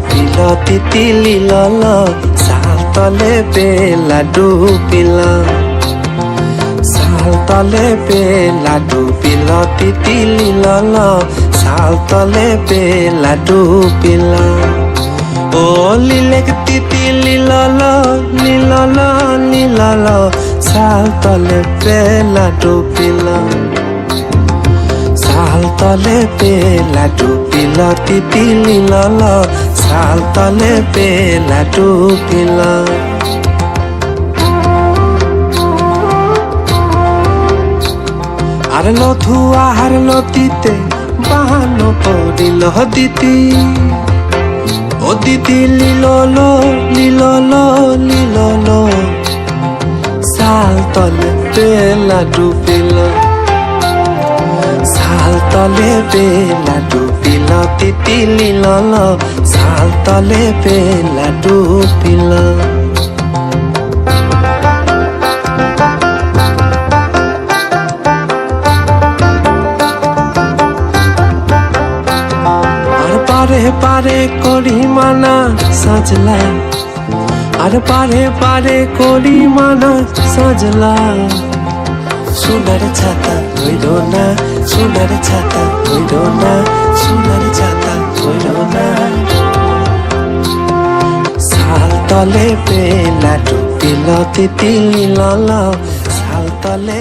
ডুবিল তিতিলি লল শাল তলে বেলা ডুবিল শাল তলে বেলা ডুবিল তিতিলি লল শাল তলে বেলা ডুবিল ও লিলেক তিতিলি লল নীলল নীলল শাল তলে বেলা ডুবিল শাল তলে বেলা ডুবিল তিতিলি লল শাল তলে বেলা ডুবিল আর লথুয়া হার লতিতে বাহানো পড়িল দিতি ও দিদি লিলল লিলল লিলল শাল তলে বেলা ডুবিল শাল তলে বেলা ডুবিল তিতিলি লল শাল তলে বেলা ডুবিল আর পারে পারে করি মানা সাজলা আর পারে পারে করি মানা সাজলা সোনার ছাতা হইল না সোনার ছাতা হইল না সোনার ছাতা হইল না শাল তলে বেলা ডুবিল তিতিলি লল শাল তলে